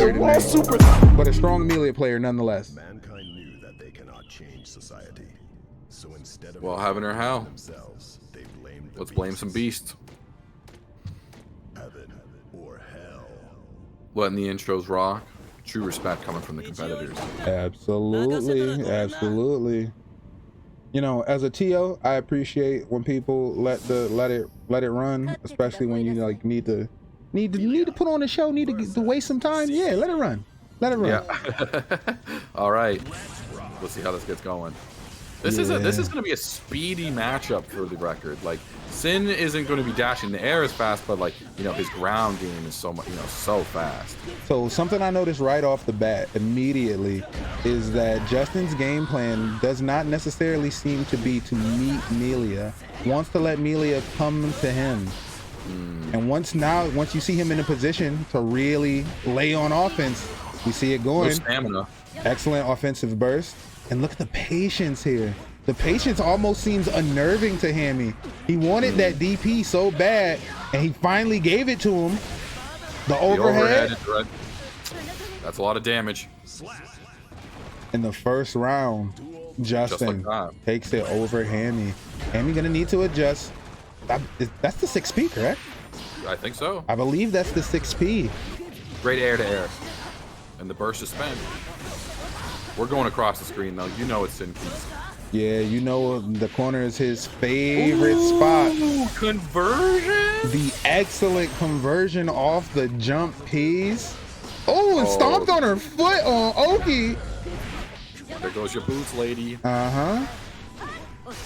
a raw super, but a strong melee player nonetheless. Mankind knew that they cannot change society. So instead of Well, heaven or hell. themselves, they blamed the Let's blame some beasts. Heaven or hell. Letting the intros rock. True respect coming from the competitors. Absolutely, absolutely. You know, as a TO, I appreciate when people let it run, especially when you like need to put on a show, need to waste some time. Yeah, let it run. Let it run. Yeah. All right. Let's see how this gets going. This is going to be a speedy matchup for the record. Like, Sin isn't going to be dashing the air as fast, but like, you know, his ground game is so much, you know, so fast. So something I noticed right off the bat immediately is that Justin's game plan does not necessarily seem to be to meet Melia. Wants to let Melia come to him. And once you see him in a position to really lay on offense, you see it going. No stamina. Excellent offensive burst. And look at the patience here. The patience almost seems unnerving to Hammy. He wanted that DP so bad, and he finally gave it to him. The overhead. That's a lot of damage. In the first round, Justin like takes it over Hammy. Hammy gonna need to adjust. That's the 6P, correct? I think so. I believe that's the 6P. Great air to air. And the burst is spent. We're going across the screen though. You know it's Sin Keys. Yeah, you know the corner is his favorite spot. Conversion? The excellent conversion off the jump piece. Oh, and stomped on her foot on Oki. There goes your boots, lady. Uh-huh.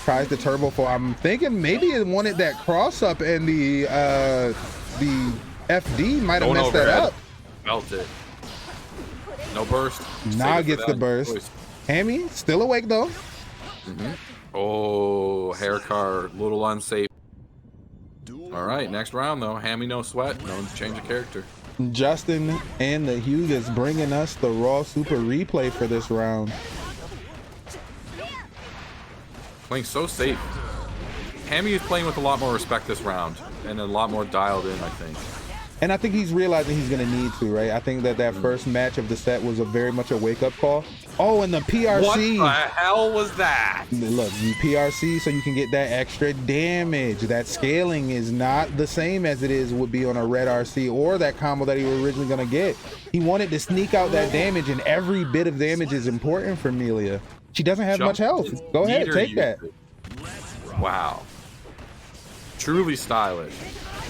Tries the turbo for. I'm thinking maybe it wanted that cross up, and the FD might have messed that up. Felt it. No burst. Now gets the burst. Hammy still awake though. Oh, hair car, little unsafe. All right, next round though. Hammy no sweat. No change of character. Justin and the Hugas bringing us the raw super replay for this round. Playing so safe. Hammy is playing with a lot more respect this round and a lot more dialed in, I think. And I think he's realizing he's going to need to, right? I think that first match of the set was very much a wake-up call. Oh, and the PRC. What the hell was that? Look, you PRC so you can get that extra damage. That scaling is not the same as it would be on a red RC or that combo that he was originally going to get. He wanted to sneak out that damage, and every bit of damage is important for Melia. She doesn't have much health. Go ahead, take that. Wow. Truly stylish.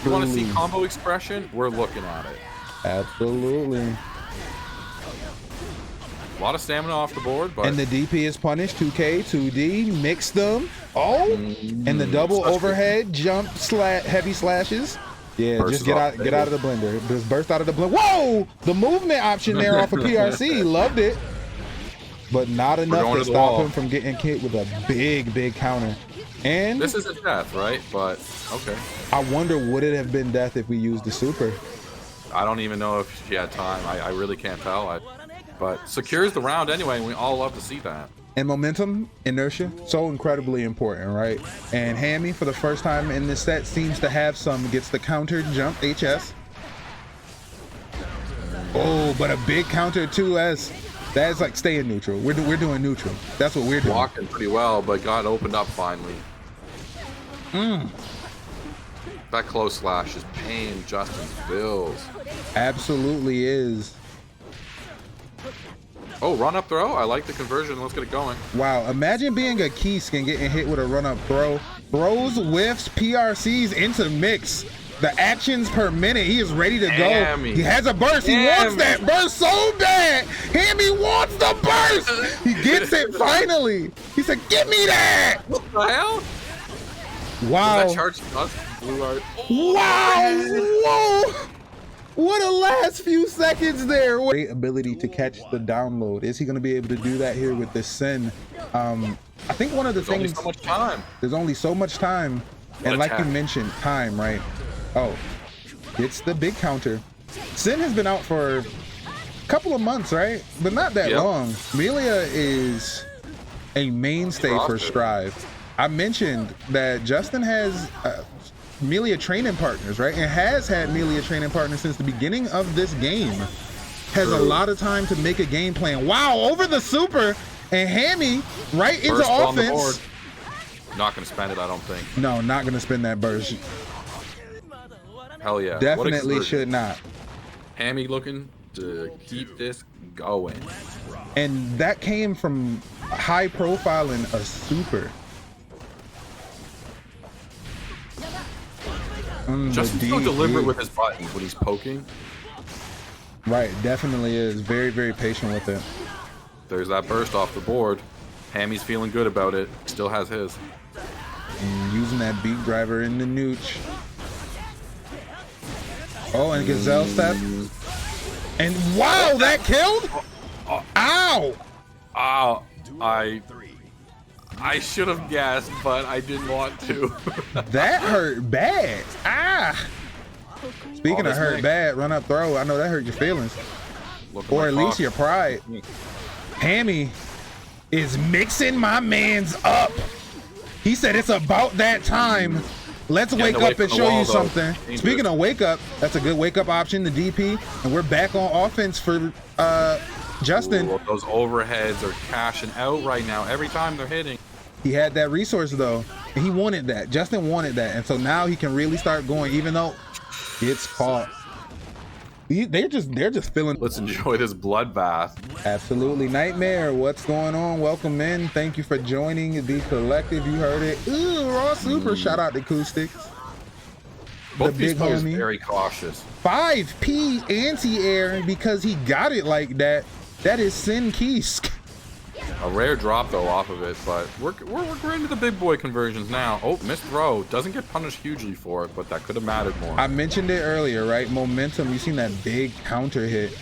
You want to see combo expression? We're looking at it. Absolutely. A lot of stamina off the board, but... And the DP is punished. 2K, 2D, mix them. Oh, and the double overhead jump heavy slashes. Yeah, just get out of the blender. Just burst out of the blender. Whoa! The movement option there off of PRC. Loved it. But not enough to stop him from getting hit with a big counter. And this is a death, right? But okay. I wonder, would it have been death if we used the super? I don't even know if she had time. I really can't tell. But secures the round anyway, and we all love to see that. And momentum, inertia, so incredibly important, right? And Hammy, for the first time in this set, seems to have some. Gets the counter jump HS. Oh, but a big counter 2S. That's like staying neutral. We're doing neutral. That's what we're doing. Walking pretty well, but got opened up finally. That close slash is paying Justin's bills. Absolutely is. Oh, run up throw. I like the conversion. Let's get it going. Wow, imagine being a Keys and getting hit with a run up throw. Throws, whiffs, PRCs into mix. The actions per minute, he is ready to go. Hammy. He has a burst. He wants that burst so bad. Hammy wants the burst. He gets it finally. He said, "Give me that." What the hell? Wow. Was that charged us? Blue art. Wow. Whoa. What a last few seconds there. Great ability to catch the download. Is he going to be able to do that here with the Sin? I think one of the things. There's only so much time. There's only so much time. And like you mentioned, time, right? Oh, it's the big counter. Sin has been out for a couple of months, right? But not that long. Melia is a mainstay for Strive. I mentioned that Justin has Melia training partners, right? And has had Melia training partners since the beginning of this game. has a lot of time to make a game plan. Wow, over the super and Hammy right into Burst on the offense. board. Not gonna spend it, I don't think. No, not gonna spend that burst. Hell yeah. What Definitely excursion. should not. Hammy looking to keep this going. And that came from high profile in a super. Justin's so deliberate with his buttons when he's poking. Right, definitely is. Very, very patient with it. There's that burst off the board. Hammy's feeling good about it. Still has his. And using that beat driver in the nooch. Oh, and Gazelle step. And wow, that killed? Ow! Oh, I should have guessed, but I didn't want to. That hurt bad. Ah! Speaking of hurt bad, run up throw. I know that hurt your feelings. Or at least your pride. Hammy is mixing my mans up. He said it's about that time. Let's wake up and show you something. Speaking of wake up, that's a good wake up option, the DP. And we're back on offense for Justin. Ooh, those overheads are cashing out right now every time they're hitting. He had that resource though, and he wanted that. Justin wanted that, and so now he can really start going, even though it's caught. They're just feeling. Let's enjoy this bloodbath. Absolutely. Nightmare, what's going on? Welcome in. Thank you for joining the collective. You heard it. Ooh, raw super. Shout out to Acoustics. Both these big players homie. very cautious. 5P anti-air because he got it like that. That is Sin Kisk. A rare drop though off of it, but we're into the big boy conversions now. Oh, missed throw. Doesn't get punished hugely for it, but that could have mattered more. I mentioned it earlier, right? Momentum. You seen that big counter hit.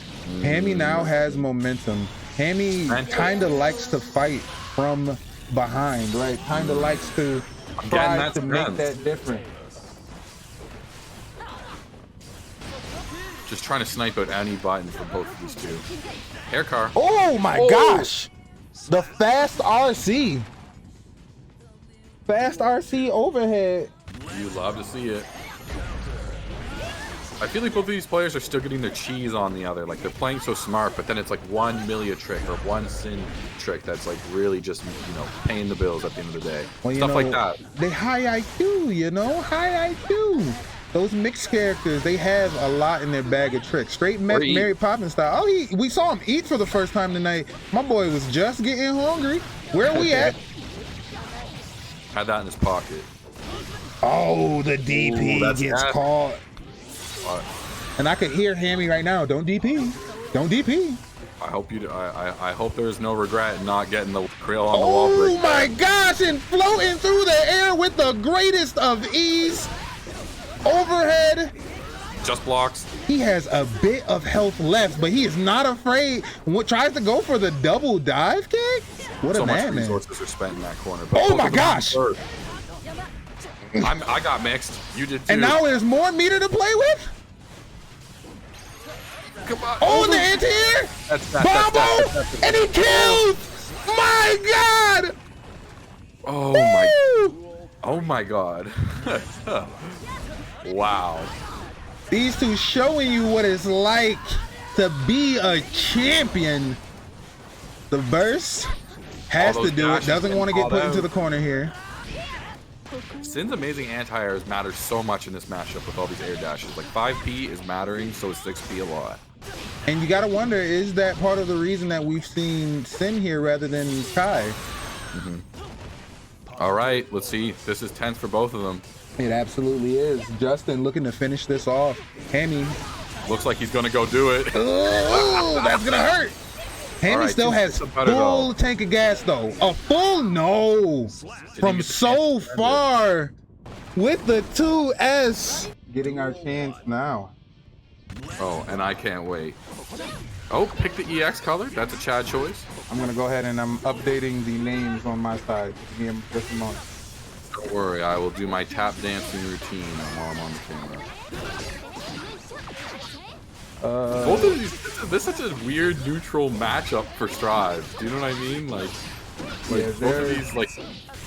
Hammy now has momentum. Hammy kind of likes to fight from behind, right? Kind of likes to try to make that difference. Just trying to snipe out any button for both of these two. Air car. Oh my gosh! The fast RC. Fast RC overhead. You love to see it. I feel like both of these players are still getting their cheese on the other. Like they're playing so smart, but then it's like one Milia trick or one Sin trick that's like really just, you know, paying the bills at the end of the day. Well, Stuff like that. They high IQ, you know, high IQ. Those mixed characters, they have a lot in their bag of tricks. Straight Mary Poppins style. Oh, we saw him eat for the first time tonight. My boy was just getting hungry. Where are we at? Had that in his pocket. Oh, the DP Ooh, gets caught. And I could hear Hammy right now. Don't DP. Don't DP. I hope you. I hope there's no regret in not getting the krill on the wall. Oh my gosh! And floating through the air with the greatest of ease. Overhead. Just blocks. He has a bit of health left, but he is not afraid. What tries to go for the double dive kick? What a madman! So much resources are spent in that corner. But Oh my gosh! I got mixed. You did too. And now there's more meter to play with. Come on. Oh, in the anti-air! Bombo! And he kills! My God! Oh Woo! my. Oh my God. Wow. These two showing you what it's like to be a champion. The burst has to do it. Doesn't want to get put into the corner here. Sin's amazing anti-airs matters so much in this matchup with all these air dashes. Like 5P is mattering, so is 6P a lot. And you gotta wonder, is that part of the reason that we've seen Sin here rather than Kai? All right, let's see. This is tense for both of them. It absolutely is. Justin looking to finish this off. Hammy. Looks like he's gonna go do it. Oh, that's gonna hurt. Hammy right, still has full tank of gas though. A full no. From so far with the 2S. Getting our chance now. Oh, and I can't wait. Oh, pick the EX color. That's a Chad choice. I'm gonna go ahead and I'm updating the names on my side. Give me just a moment. Don't worry, I will do my tap dancing routine while I'm on the camera. Both of these, this is such a weird neutral matchup for Strive. Do you know what I mean? Like Yeah, both of these like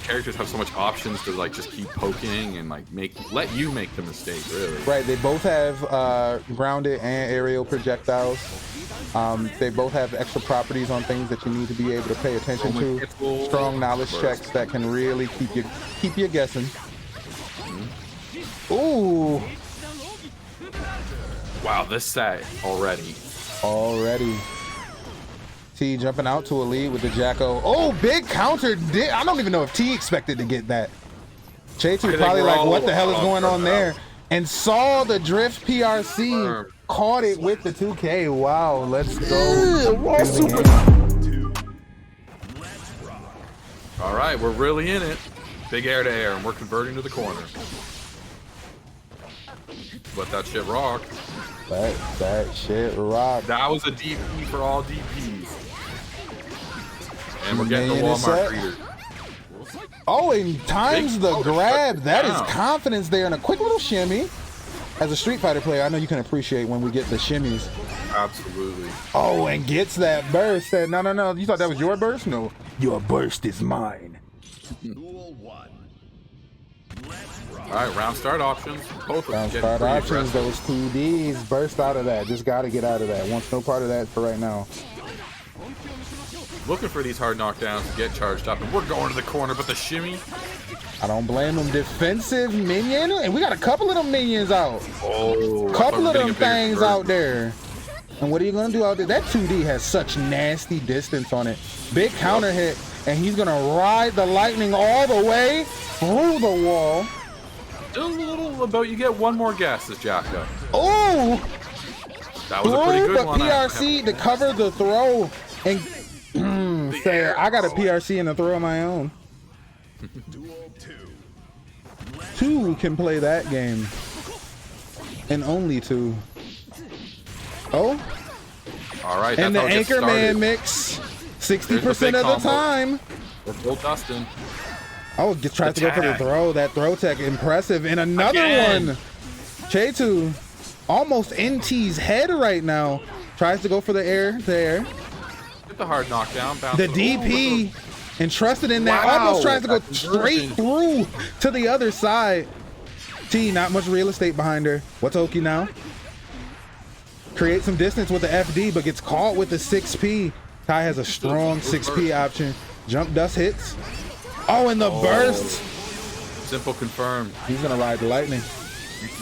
characters have so much options to like just keep poking and like let you make the mistake, really. Right, they both have grounded and aerial projectiles. They both have extra properties on things that you need to be able to pay attention to. Strong knowledge checks that can really keep you guessing. Ooh. Wow, this set already. T jumping out to a lead with the Jacko. Oh, big counter. I don't even know if T expected to get that. J2 probably like, what the hell is going on there? And saw the drift PRC, caught it with the 2K. Wow, let's go. All right, we're really in it. Big air to air, and we're converting to the corner. Let that shit rock. That shit rock. That was a DP for all DPs. And we're getting the Walmart reader. Oh, and times the grab. That is confidence there, and a quick little shimmy. As a Street Fighter player, I know you can appreciate when we get the shimmies. Absolutely. Oh, and gets that burst. No. You thought that was your burst? No. Your burst is mine. Duel 1. All right, round start options. Both of Round them start getting options, those 2Ds. Burst out of that. Just got to get out of that. Wants no part of that for right now. Looking for these hard knockdowns to get charged up, and we're going to the corner, but the shimmy. I don't blame them. Defensive minion, and we got a couple of them minions out. Oh, Couple of them things out there. And what are you gonna do out there? That 2D has such nasty distance on it. Big counter hit, and he's gonna ride the lightning all the way through the wall. Just a little about you get one more guess as Jacko. Oh! That was a pretty good one. PRC to cover the throw and say I got a PRC and a throw of my own. Duel 2. 2 can play that game. And only 2. Oh. All right. And the Anchorman mix 60% of the time. Let's go, Dustin. Oh, tries to go for the throw. That throw tech impressive. And another one. J2 almost NT's head right now. Tries to go for the air there. Get the hard knockdown. The DP entrusted in that. Almost tries to go straight through to the other side. T, not much real estate behind her. What's Oki now? Create some distance with the FD, but gets caught with the 6P. Ty has a strong 6P option. Jump dust hits. Oh, and the burst. Simple confirmed. He's gonna ride the lightning.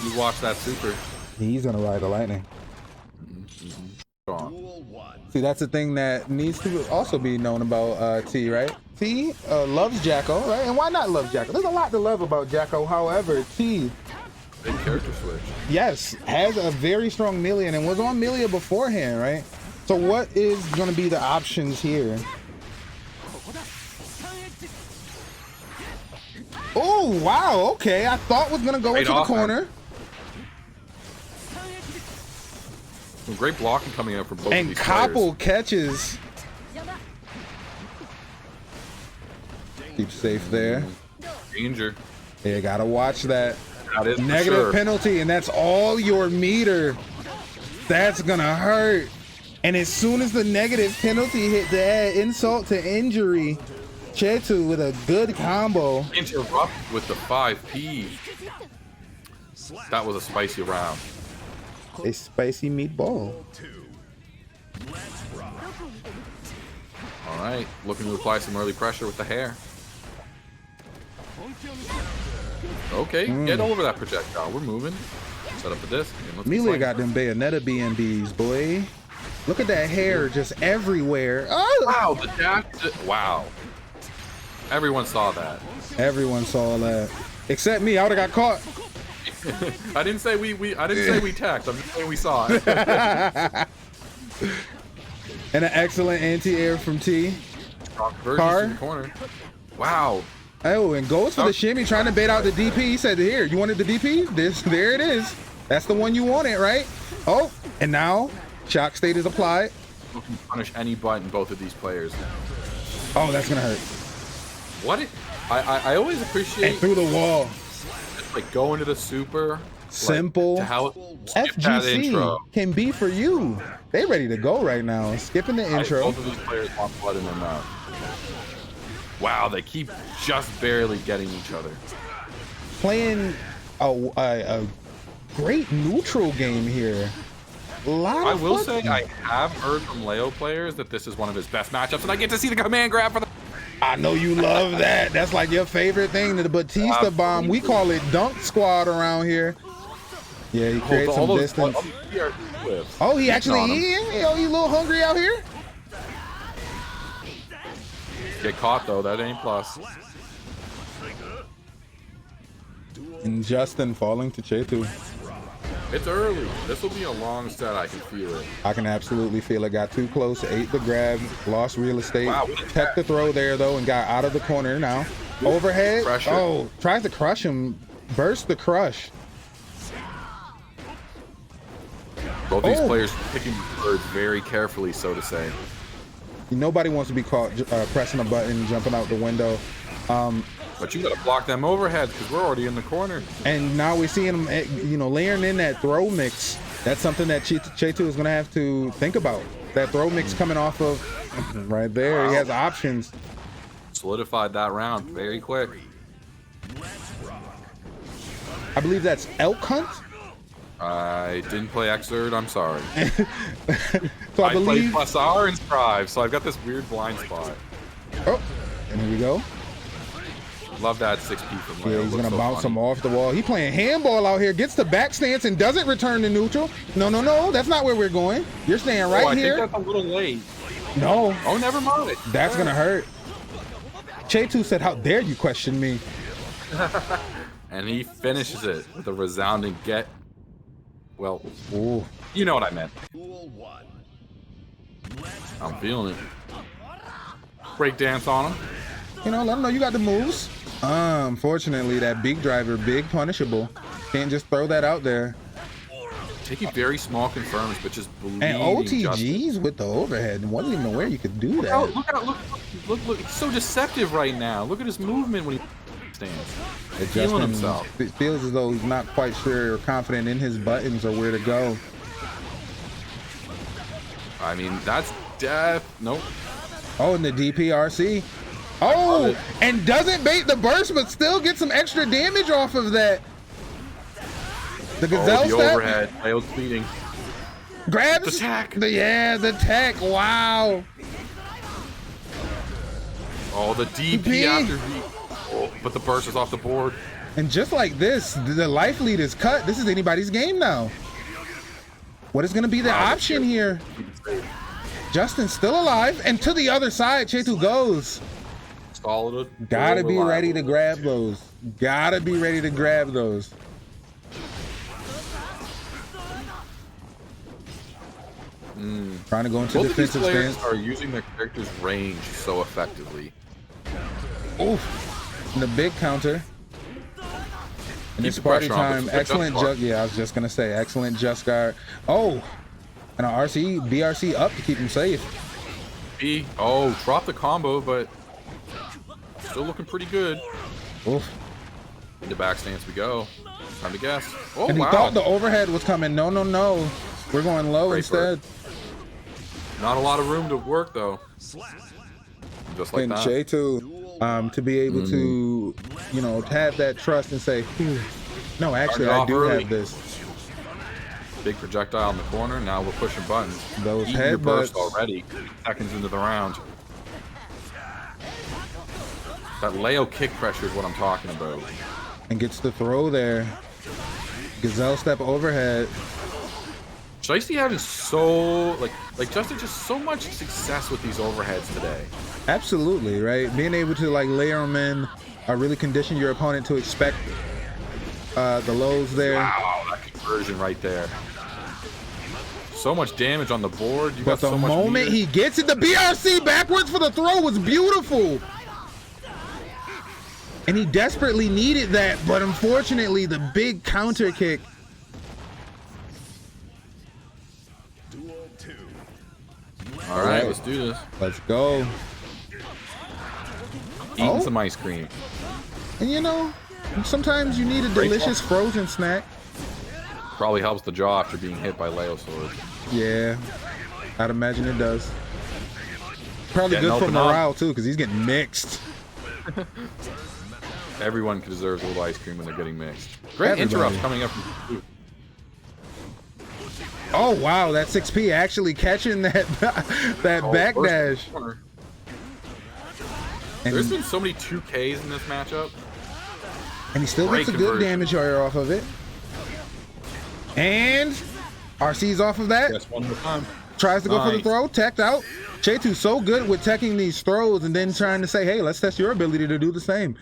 You watch that super. He's gonna ride the lightning. Go on. Duel 1. See, that's the thing that needs to also be known about T, right? T loves Jacko, right? And why not love Jacko? There's a lot to love about Jacko. However, T, Big character switch. yes, has a very strong Million and was on Milia beforehand, right? So what is going to be the options here? Oh, wow. Okay. I thought was going to go into the corner. Some great blocking coming out from both of And these Koppel catches. Keep safe there. Danger. Yeah, got to watch that. That is Negative penalty, and that's all your meter. That's gonna hurt. And as soon as the negative penalty hit, to add insult to injury, Chetu with a good combo. Interrupt with the 5P. That was a spicy round. A spicy meatball. All right, looking to apply some early pressure with the hair. Okay, get over that projectile. We're moving. Set up for this. Melia got them Bayonetta BNBs, boy. Look at that hair just everywhere. Oh! Wow, the dash. Wow. Everyone saw that. Everyone saw that. Except me, I would have got caught. I didn't say I didn't say we tacked. I'm just saying we saw it. And an excellent anti-air from T. Car in the corner. Wow. Oh, and goes for the shimmy, trying to bait out the DP. He said, here, you wanted the DP? There it is. That's the one you wanted, right? Oh, and now shock state is applied. You can punish any button, both of these players. Oh, that's gonna hurt. What? I always appreciate And through the wall. like going to the super. Simple. Like, to how skip that intro. FGC can be for you. They ready to go right now. Skipping the intro. Both of these players want blood in their mouth. Wow, they keep just barely getting each other. Playing a great neutral game here. Lot I of will fun. say I have heard from Leo players that this is one of his best matchups, and I get to see the command grab for the. I know you love that. That's like your favorite thing. The Batista bomb. We call it dunk squad around here. Yeah, he creates some distance. Oh, he actually he a little hungry out here. Get caught though, that ain't plus. And Justin falling to Chetu. It's early. This will be a long set. I can feel it. I can absolutely feel it. Got too close, ate the grab, lost real estate. Wow, Kept the throw there though, and got out of the corner now. Overhead. Pressure. Oh, tries to crush him. Burst the crush. Both these players picking birds very carefully, so to say. Nobody wants to be caught pressing a button, jumping out the window. But you gotta block them overheads because we're already in the corner. And now we're seeing him, layering in that throw mix. That's something that Chetu is going to have to think about. That throw mix coming off of right there. Wow. He has options. Solidified that round very quick. I believe that's Elk Hunt. I didn't play Xrd, I'm sorry. So I played +R and Strive, so I've got this weird blind spot. Oh, and here we go. Love that 6P from Leo. Yeah, he's gonna bounce him off the wall. He playing handball out here, gets the back stance and doesn't return to neutral. No, that's not where we're going. You're staying right here. I think that's a little late. No. Oh, never mind. That's gonna hurt. Chetu said, "How dare you question me?" And he finishes it with a resounding get. Well, ooh. You know what I meant. I'm feeling it. Break dance on him. Let him know you got the moves. Unfortunately, that big driver, big punishable. Can't just throw that out there. Taking very small confirms, but just bleeding. And OTGs with the overhead. Wasn't even aware you could do that. Look. It's so deceptive right now. Look at his movement when he stands. Feeling himself. It feels as though he's not quite sure or confident in his buttons or where to go. I mean, that's death. Nope. Oh, and the DPRC. Oh, and doesn't bait the burst, but still get some extra damage off of that. The Gazelle the step. Overhead. Failed speeding. Grabs. The tech. The tech. Wow. Oh, the DP after V. Oh, but the burst is off the board. And just like this, the life lead is cut. This is anybody's game now. What is going to be the option here? Justin's still alive, and to the other side, Chetu goes. Solid. Gotta be ready to grab those. Gotta be ready to grab those. Trying to go into defensive stance. Both of these players are using their character's range so effectively. Oof. And the big counter. And it's party time. Excellent just. Yeah, I was just gonna say excellent just guard. Oh, and an BRC up to keep him safe. Drop the combo, but still looking pretty good. Oof. Into back stance we go. Time to guess. Oh, and he thought the overhead was coming. No. We're going low instead. Not a lot of room to work though. Just like that. Chetu, to be able to, have that trust and say, no, actually, I do have this. Big projectile in the corner. Now we're pushing buttons. Those headbutts burst headbutts already. Seconds into the round. That Leo kick pressure is what I'm talking about. And gets the throw there. Gazelle step overhead. Shiesty having like Justin just so much success with these overheads today. Absolutely, right? Being able to layer them in, really condition your opponent to expect the lows there. Wow, that conversion right there. So much damage on the board. But the moment he gets it, the BRC backwards for the throw was beautiful. And he desperately needed that, but unfortunately, the big counter kick. All right, let's do this. Let's go. Eating some ice cream. And sometimes you need a delicious frozen snack. Probably helps the jaw after being hit by Leo sword. Yeah, I'd imagine it does. Probably good for morale too, because he's getting mixed. Everyone deserves a little ice cream when they're getting mixed. Great interrupts coming up from Oh wow, that 6P actually catching that that backdash. There's been so many 2Ks in this matchup. And he still gets a good damage area off of it. And RC's off of that. Yes, one more time. Tries to go for the throw, teched out. Chetu's so good with teching these throws and then trying to say, hey, let's test your ability to do the same.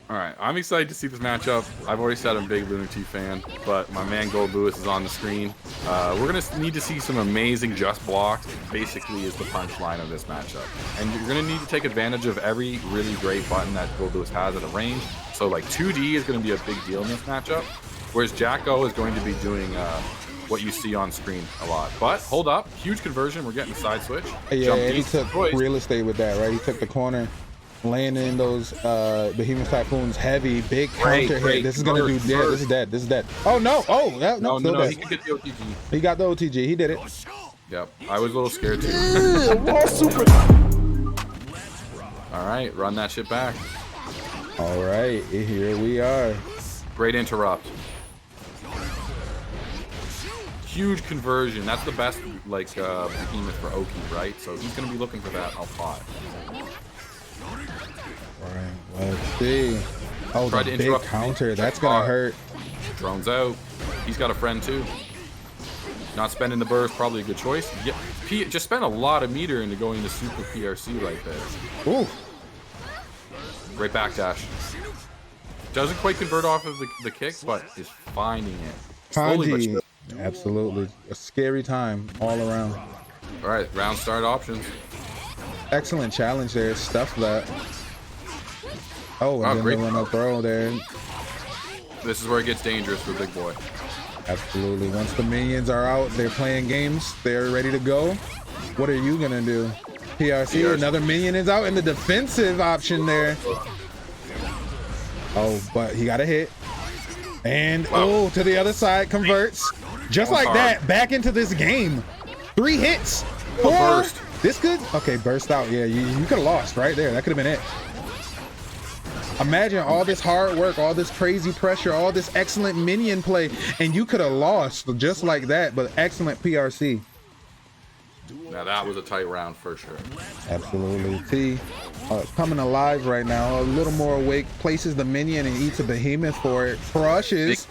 All right, I'm excited to see this matchup. I've already said I'm a big Lunar T fan, but my man Gold Lewis is on the screen. We're gonna need to see some amazing just blocks, basically is the punchline of this matchup. And you're gonna need to take advantage of every really great button that Gold Lewis has at a range. So like 2D is gonna be a big deal in this matchup, whereas Jacko is going to be doing what you see on screen a lot. But hold up, huge conversion, we're getting a side switch. Yeah, and he took real estate with that, right? He took the corner, landing in those Behemoth Typhoons heavy, big counter hit. This is gonna do, yeah, this is dead, this is dead. Oh no, oh, no, he could get the OTG. He got the OTG, he did it. Yep, I was a little scared too. All right, run that shit back. All right, here we are. Great interrupt. Huge conversion. That's the best, like, behemoth for Oki, right? So he's going to be looking for that a lot. All right, let's see. Oh, the big counter. That's going to hurt. Drones out. He's got a friend, too. Not spending the burst, probably a good choice. Yeah, just spent a lot of meter into going to super PRC right there. Ooh. Great backdash. Doesn't quite convert off of the kick, but is finding it. Kanji. Absolutely. A scary time all around. All right, round start options. Excellent challenge there. Stuff that. Oh, and then great run up throw there. This is where it gets dangerous for Big Boy. Absolutely. Once the minions are out, they're playing games, they're ready to go. What are you going to do? PRC, another minion is out in the defensive option there. Oh, but he got a hit. And, oh, to the other side, converts. Just like that, back into this game. 3 hits, 4. Burst. This could, okay, burst out. Yeah, you could have lost right there. That could have been it. Imagine all this hard work, all this crazy pressure, all this excellent minion play, and you could have lost just like that, but excellent PRC. Now that was a tight round for sure. Absolutely. T coming alive right now, a little more awake, places the minion and eats a behemoth for it. Crushes.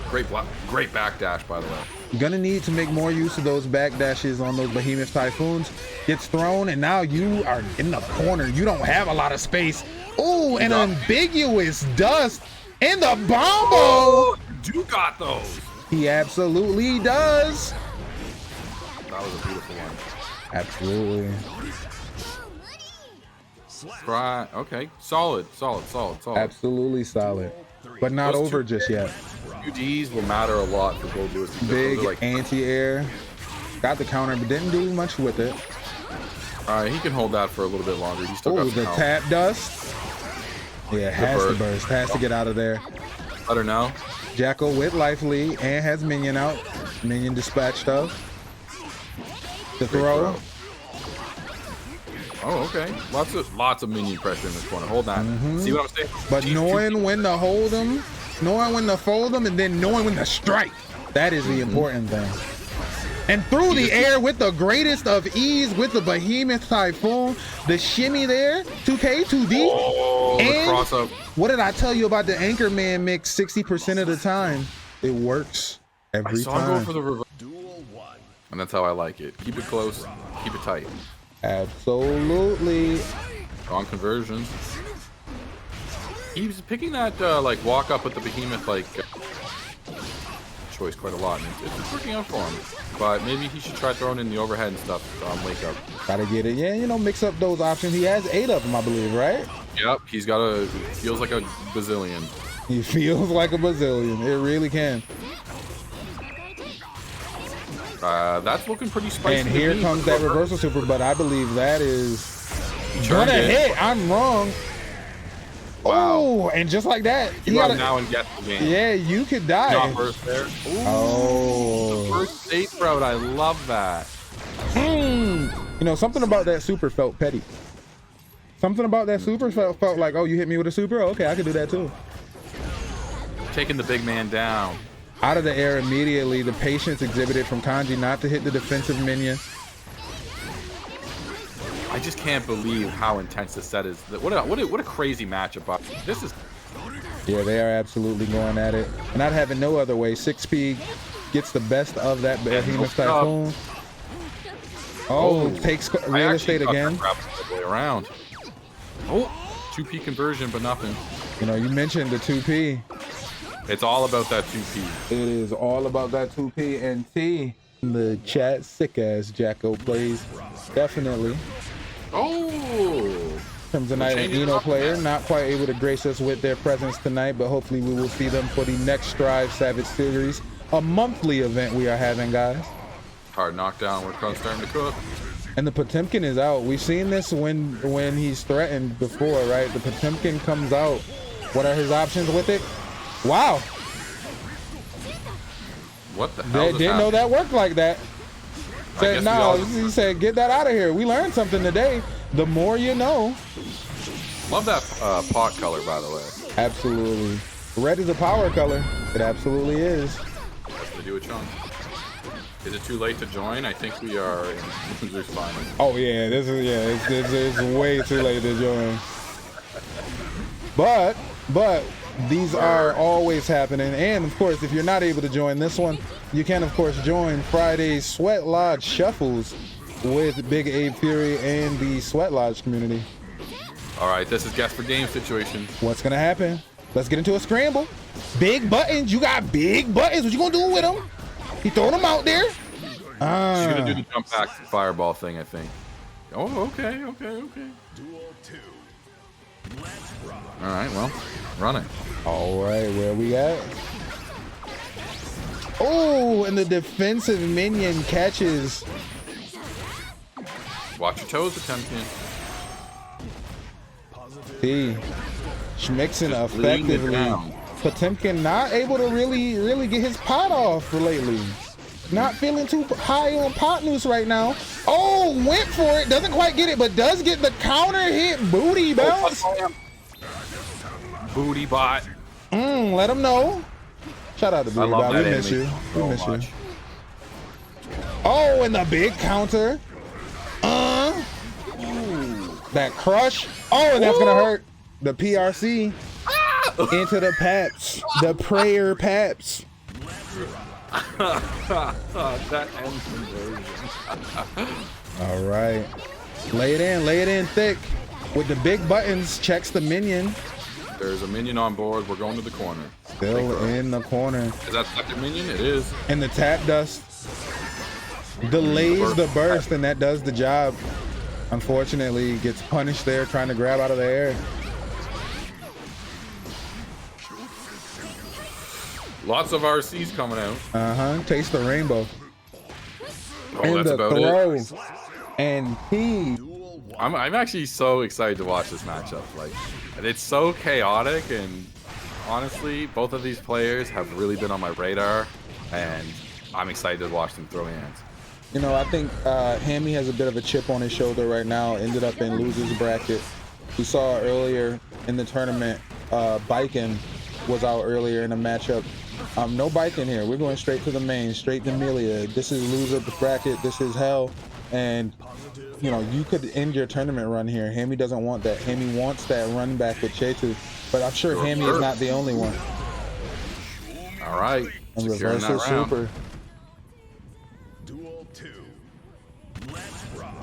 Great block, great backdash, by the way. Gonna need to make more use of those backdashes on those Behemoth Typhoons. Gets thrown, and now you are in the corner. You don't have a lot of space. Oh, an ambiguous dust in the bombo. You got those. He absolutely does. That was a beautiful one. Absolutely. Okay, solid. Absolutely solid, but not over just yet. UDs will matter a lot for Gold Lewis. Big like anti-air. Got the counter, but didn't do much with it. All right, he can hold that for a little bit longer. He still got the tap dust. Yeah, has to burst. Has to get out of there. Let her know. Jacko with life lead and has minion out. Minion dispatched of. The throw. Oh, okay. Lots of minion pressure in this corner. Hold on. See what I'm saying? But knowing when to hold them, knowing when to fold them, and then knowing when to strike. That is the important thing. And through the air with the greatest of ease with the Behemoth Typhoon, the shimmy there, 2K, 2D. Oh, and the cross up. What did I tell you about the Anchorman mix 60% of the time? It works every time. Go for the reverse. And that's how I like it. Keep it close, keep it tight. Absolutely. Strong conversion. He's picking that like walk up with the Behemoth like choice quite a lot, and it's working out for him. But maybe he should try throwing in the overhead and stuff on wake up. Gotta get it. Yeah, you know, mix up those options. He has 8 of them, I believe, right? Yep, he's got feels like a bazillion. He feels like a bazillion. It really can. That's looking pretty spicy. And here comes that reversal super, but I believe that is gonna hit. I'm wrong. Wow. Oh, and just like that, you gotta now and get the game. Yeah, you could die. Not first there. Ooh, oh, the first safe route. I love that. You know, something about that super felt petty. Something about that super felt like, oh, you hit me with a super? Okay, I could do that too. Taking the big man down. Out of the air immediately. The patience exhibited from Kanji not to hit the defensive minion. I just can't believe how intense this set is. What a crazy matchup. This is. Yeah, they are absolutely going at it. And not having no other way. 6P gets the best of that Behemoth Typhoon. Oh, takes real estate again. Way around. Oh, 2P conversion, but nothing. You know, you mentioned the 2P. It's all about that 2P. It is all about that 2P and T. In the chat, sick ass Jacko plays. Definitely. Oh! Crimson Knight and Eno player, not quite able to grace us with their presence tonight, but hopefully we will see them for the next Strive Savage Series, a monthly event we are having, guys. Hard knockdown, we're starting to cook. And the Potemkin is out. We've seen this when he's threatened before, right? The Potemkin comes out. What are his options with it? Wow. What the hell? Didn't know that worked like that. Said no. He said, "Get that out of here." We learned something today. The more you know. Love that pot color, by the way. Absolutely. Red is a power color. It absolutely is. They do a chunk. Is it too late to join? I think we are in losers finals. Oh yeah, it's way too late to join. But these are always happening, and of course, if you're not able to join this one, you can of course join Friday's Sweat Lodge Shuffles with Big Abe Fury and the Sweat Lodge community. All right, this is guess for game situation. What's gonna happen? Let's get into a scramble. Big buttons. You got big buttons. What you gonna do with them? He throwing them out there. She's gonna do the jump back fireball thing, I think. Oh, okay. Duel 2. Let's rock. All right, well, run it. All right, where we at? Oh, and the defensive minion catches. Watch your toes, Potemkin. P. Schmixing effectively. Potemkin not able to really get his pot off lately. Not feeling too high on pot news right now. Oh, went for it. Doesn't quite get it, but does get the counter hit. Booty bounce. Booty bot. Let him know. Shout out to Booty Bot. We miss you. We miss you. Oh, and the big counter. That crush. Oh, and that's gonna hurt the PRC into the Paps. The prayer Paps. That end conversion. All right. Lay it in thick. With the big buttons, checks the minion. There's a minion on board. We're going to the corner. Still in the corner. Is that second minion? It is. And the tap dust delays the burst, and that does the job. Unfortunately, gets punished there trying to grab out of the air. Lots of RCs coming out. Taste the rainbow. Oh, and that's the about throw. it. And he. I'm actually so excited to watch this matchup. Like, it's so chaotic, and honestly, both of these players have really been on my radar, and I'm excited to watch them throw hands. You know, I think Hammy has a bit of a chip on his shoulder right now. Ended up in losers bracket. We saw earlier in the tournament, Biken was out earlier in the matchup. No Biken here. We're going straight to the main, straight to Melia. This is loser bracket. This is hell. And, you know, you could end your tournament run here. Hammy doesn't want that. Hammy wants that run back with Chetu. But I'm sure Hammy is not the only one. All right. And reversal super. Duel 2. Let's rock.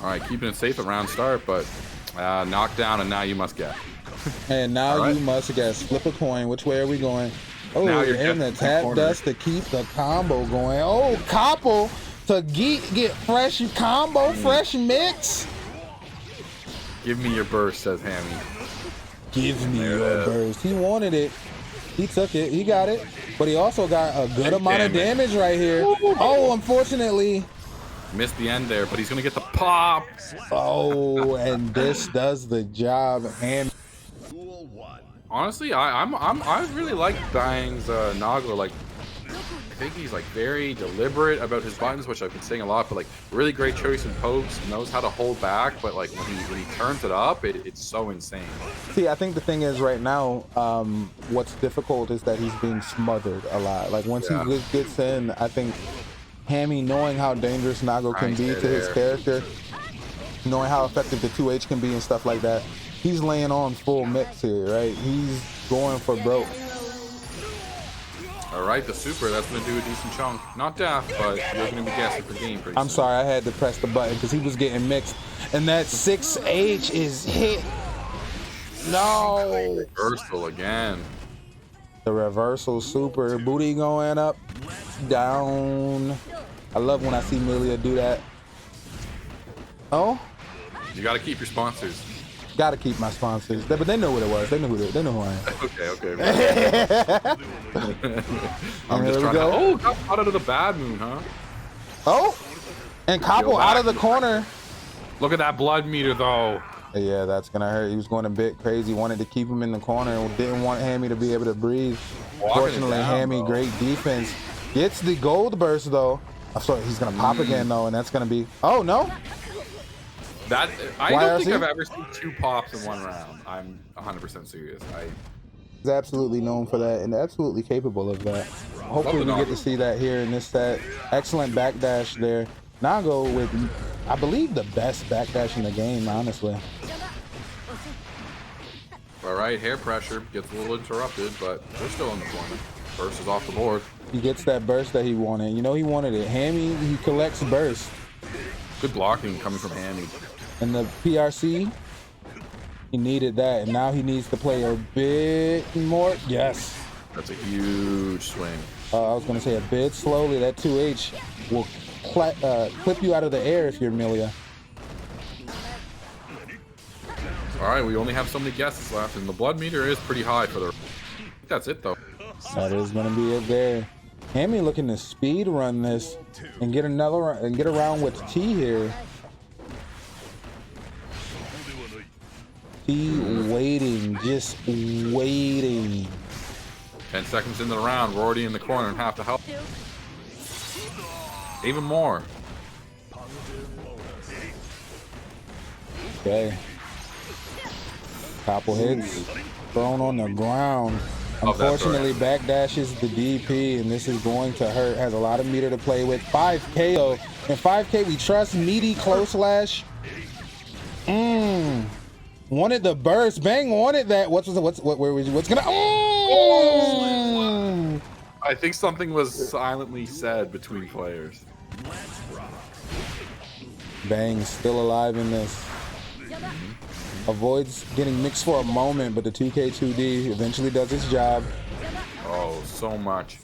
All right, keeping it safe at round start, but knockdown, and now you must get. And now you must guess. Flip a coin. Which way are we going? Oh, and the tap dust to keep the combo going. Oh, Koppel to get fresh combo, fresh mix. Give me your burst, says Hammy. Give me your burst. He wanted it. He took it. He got it. But he also got a good amount of damage right here. Oh, unfortunately. Missed the end there, but he's gonna get the pop. Oh, and this does the job. And honestly, I really like Bang's Nogla. Like, think he's like very deliberate about his buttons, which I've been saying a lot, but like really great choice in pokes, knows how to hold back, but like when he turns it up, it's so insane. See, I think the thing is right now, what's difficult is that he's being smothered a lot. Like once he gets in, I think Hammy, knowing how dangerous Nago can be to his character, knowing how effective the 2H can be and stuff like that, he's laying on full mix here, right? He's going for broke. All right, the super, that's going to do a decent chunk. Not death, but you're going to be guessing for game pretty soon. Sorry, I had to press the button because he was getting mixed. And that 6H is hit. No. Reversal again. The reversal super. Booty going up, down. I love when I see Milia do that. Oh? You got to keep your sponsors. Gotta keep my sponsors, but they know what it was. They know who I am. Okay. I'm just trying to. Oh, got out of the bad moon, huh? Oh, and Capo out of the corner. Look at that blood meter, though. Yeah, that's gonna hurt. He was going a bit crazy. Wanted to keep him in the corner. Didn't want Hammy to be able to breathe. Fortunately, Hammy, great defense. Gets the gold burst though. I'm sorry, he's gonna pop again though, and that's gonna be. Oh no. I don't think I've ever seen 2 pops in 1 round. I'm 100% serious. He's absolutely known for that and absolutely capable of that. Hopefully we get to see that here in this set. Excellent backdash there. Nago with, I believe, the best backdash in the game, honestly. All right, hair pressure gets a little interrupted, but they're still in the corner. Burst is off the board. He gets that burst that he wanted. You know he wanted it. Hammy, he collects burst. Good blocking coming from Hammy. And the PRC, he needed that, and now he needs to play a bit more. Yes. That's a huge swing. I was going to say a bit slowly. That 2H will clip you out of the air if you're Milia. All right, we only have so many guesses left, and the blood meter is pretty high for the... I think that's it, though. That is going to be it there. Hammy looking to speed run this and get another and get around with T here. T waiting, just waiting. 10 seconds into the round, we're already in the corner and have to help. Even more. Okay. Couple hits, thrown on the ground. Unfortunately, backdashes the DP, and this is going to hurt. Has a lot of meter to play with. 5K though. In 5K, we trust meaty close slash. Wanted the burst. Bang wanted that. What's gonna? I think something was silently said between players. Bang still alive in this. Avoids getting mixed for a moment, but the 2K2D eventually does its job. Oh, so much.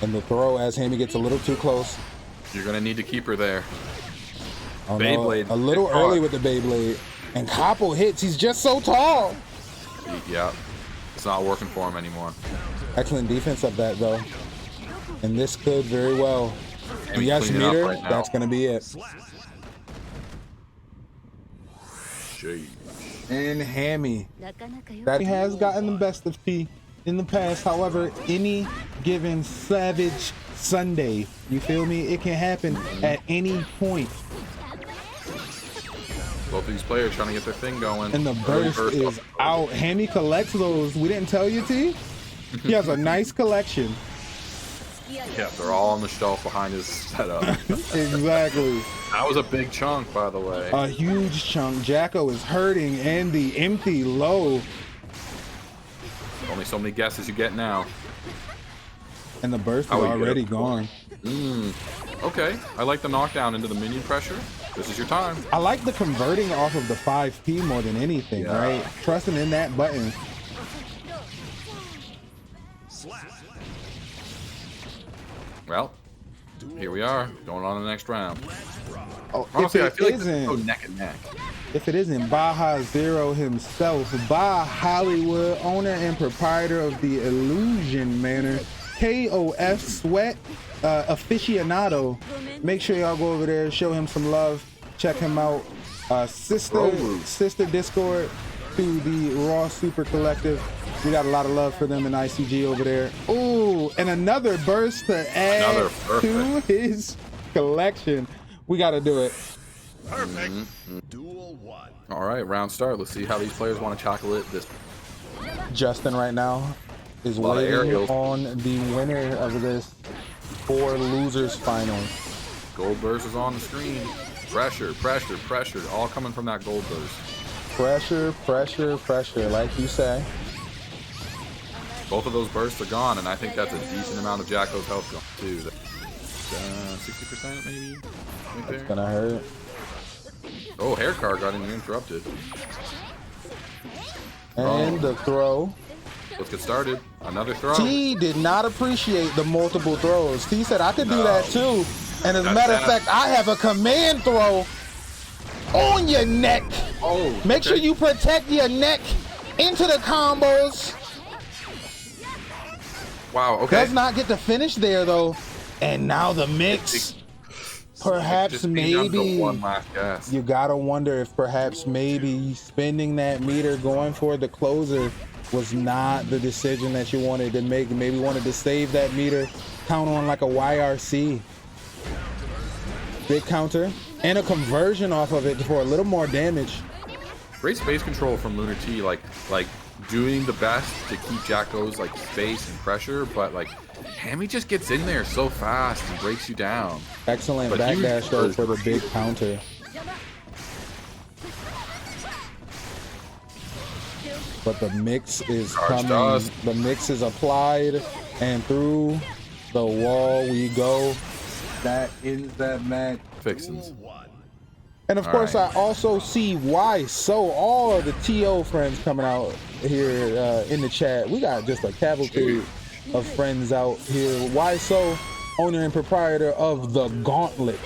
And the throw as Hammy gets a little too close. You're gonna need to keep her there. Oh, Beyblade. No, a little early with the Beyblade. And Capo hits. He's just so tall. Yeah. It's not working for him anymore. Excellent defense of that, though. And this could very well. Yes, meter. Right, that's going to be it. Jeez. And Hammy. That has gotten the best of P in the past. However, any given Savage Sunday, you feel me? It can happen at any point. Both these players trying to get their thing going. And the burst is out. Hammy collects those. We didn't tell you, T? He has a nice collection. Yeah, they're all on the shelf behind his setup. Exactly. That was a big chunk, by the way. A huge chunk. Jacko is hurting, and the empty low. Only so many guesses you get now. And the burst is already gone. Okay, I like the knockdown into the minion pressure. This is your time. I like the converting off of the 5P more than anything, right? Trusting in that button. Well, here we are, going on to the next round. Oh, honestly, I feel like this is so neck and neck. If it isn't Baja Zero himself, Baja Hollywood, owner and proprietor of the Illusion Manor, KOF Sweat aficionado. Make sure y'all go over there, show him some love, check him out. Sister Discord to the Raw Super Collective. We got a lot of love for them in ICG over there. Ooh, Ooh, and another burst to add to his collection. We got to do it. Perfect. Duel 1. All right, round start. Let's see how these players want to chocolate this. Justin right now is A lot of waiting aerials. on the winner of this 4 losers final. Gold burst is on the screen. Pressure, pressure, pressure. All coming from that gold burst. Pressure, pressure, pressure, like you say. Both of those bursts are gone, and I think that's a decent amount of Jacko's health gone too. 60% maybe? Right there. Gonna hurt. Oh, hair car got interrupted. And the throw. Let's get started. Another throw. T did not appreciate the multiple throws. T said, I could do that too. And as a matter of fact, I have a command throw on your neck. Oh, Make sure you protect your neck into the combos. Wow, okay. Does not get to finish there though. And now the mix. Perhaps Just being down to maybe one last gas. you gotta wonder if perhaps maybe spending that meter going for the closer was not the decision that you wanted to make. Maybe wanted to save that meter, count on like a YRC. Big counter and a conversion off of it for a little more damage. Great space control from Lunar T, like doing the best to keep Jacko's like space and pressure, but like Hammy just gets in there so fast and breaks you down. Excellent But backdash though for the big counter. But the mix is Charged coming. us. The mix is applied, and through the wall we go. That ends that match. Fixins. And of course, I also see why. So all of the TO friends coming out here in the chat. We got just a cavalcade of friends out here. Why so? Owner and proprietor of the Gauntlet.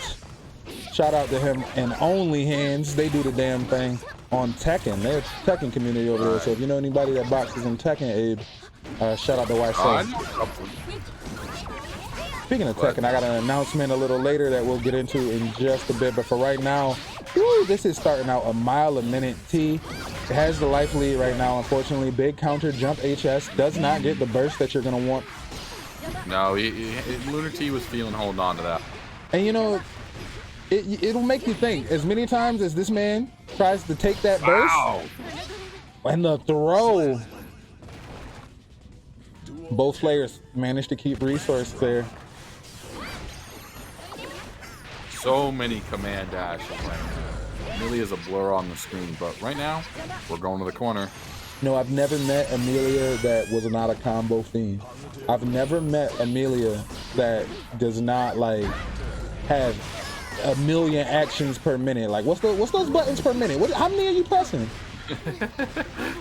Shout out to him and Only Hands. They do the damn thing on Tekken. They're a Tekken community over there. So if you know anybody that boxes in Tekken, Abe, shout out to why so. Speaking of Tekken, I got an announcement a little later that we'll get into in just a bit. But for right now, woo, this is starting out a mile a minute. T has the life lead right now. Unfortunately, big counter jump HS does not get the burst that you're going to want. No, Lunar T was feeling holding on to that. And you know, it'll make you think. As many times as this man tries to take that burst, and the throw, both players managed to keep resource there. So many command dashes right now. Amelia is a blur on the screen, but right now we're going to the corner. No, I've never met Amelia that was not a combo fiend. I've never met Amelia that does not like have a million actions per minute. Like what's those buttons per minute? How many are you pressing?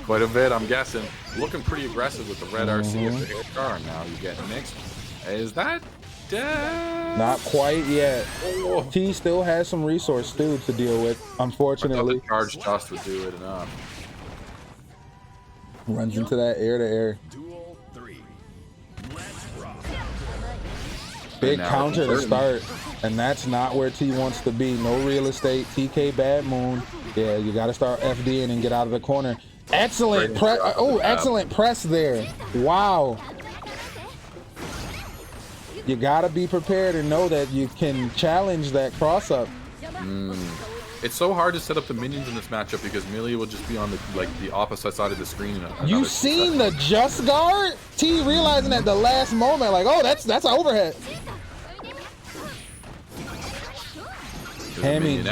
Quite a bit, I'm guessing. Looking pretty aggressive with the red RC as the air car. Now you get mixed. Is that dead? Not quite yet. Oh. T still has some resource too to deal with, unfortunately. I thought the charge dust would do it enough. Runs into that air to air. Duel 3. Big counter to start, and that's not where T wants to be. No real estate. TK Bad Moon. Yeah, you got to start FDing and get out of the corner. Excellent press. Oh, excellent press there. Wow. You got to be prepared and know that you can challenge that cross up. It's so hard to set up the minions in this matchup because Amelia will just be on the opposite side of the screen. You seen the just guard? T realizing at the last moment, like, oh, that's an overhead. Hammy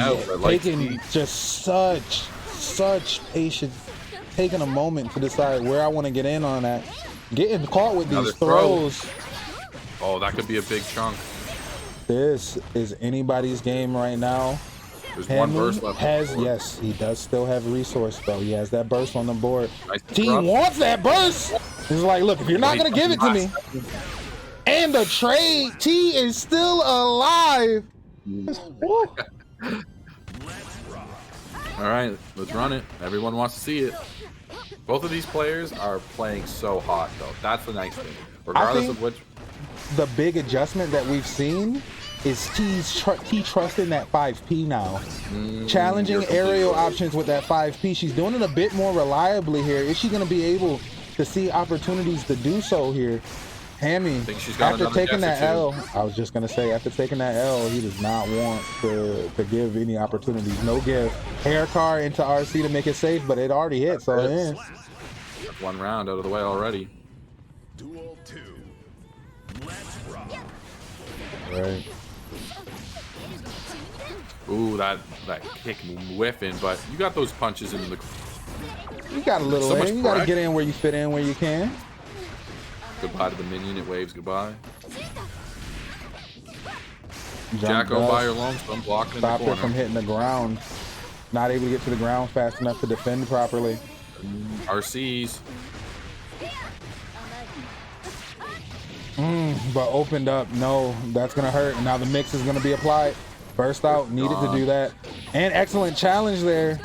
taking just such patience, taking a moment to decide where I want to get in on that. Getting caught with these throws. Oh, that could be a big chunk. This is anybody's game right now. There's one burst left. Yes, he does still have resource though. He has that burst on the board. Nice T wants that burst. He's like, look, if you're not gonna give it to me, and the trade, T is still alive. All right, let's run it. Everyone wants to see it. Both of these players are playing so hot though. That's the nice thing. Regardless of which. The big adjustment that we've seen is T trusting that 5P now. Challenging aerial options with that 5P. She's doing it a bit more reliably here. Is she going to be able to see opportunities to do so here? Hammy, think she's got after another taking death that or two. L, I was just gonna say, after taking that L, he does not want to give any opportunities. No give. Air car into RC to make it safe, but it already hit, so yeah. That's 1 round out of the way already. Duel 2. Let's rock. Right. Ooh, that kick whiffing, but you got those punches in the. You got a little So much in. You gotta pride. get in where you fit in where you can. Goodbye to the minion. It waves goodbye. Jump Jacko up, by your lonesome, blocking in the stop it from corner. hitting the ground. Not able to get to the ground fast enough to defend properly. RCs. But opened up. No, that's gonna hurt. And now the mix is gonna be applied. Burst out, needed to do that. And excellent challenge there.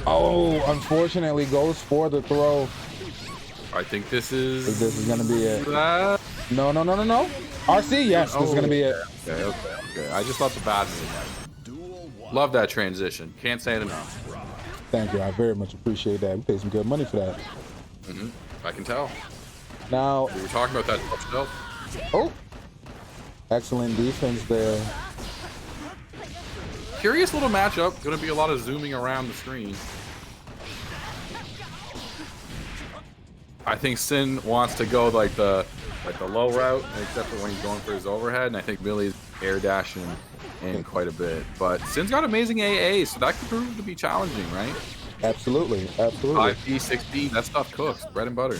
Oh, unfortunately goes for the throw. I think this is. This is gonna be it. That. No. RC, yes, this is gonna be it. Okay. I just thought the bad move. Love that transition. Can't say it enough. Thank you, I very much appreciate that. We paid some good money for that. I can tell. Now, We were talking about that yourself. oh, excellent defense there. Curious little matchup. Going to be a lot of zooming around the screen. I think Sin wants to go like the low route, except for when he's going for his overhead, and I think Millie's air dashing in quite a bit. But Sin's got amazing AA, so that could prove to be challenging, right? Absolutely. 5D, 6D, that stuff cooks. Bread and butter.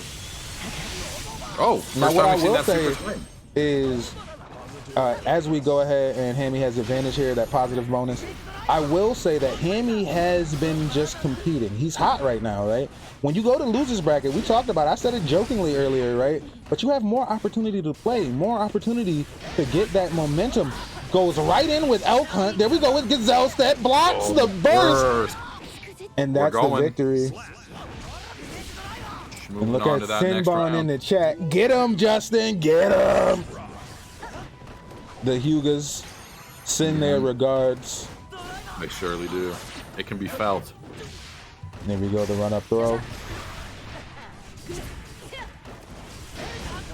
Oh, Now, first what time I we've seen will that say super swing. is, as we go ahead and Hammy has advantage here, that positive bonus, I will say that Hammy has been just competing. He's hot right now, right? When you go to losers bracket, we talked about it, I said it jokingly earlier, right? But you have more opportunity to play, more opportunity to get that momentum. Goes right in with Elk Hunt. There we go with Gazelle Step, blocks the burst. And that's the going. victory. And Moving look on at to that next Sinbon in round. the chat. Get him, Justin. Get him. The Hugas send their regards. They surely do. It can be felt. There we go, the run up throw.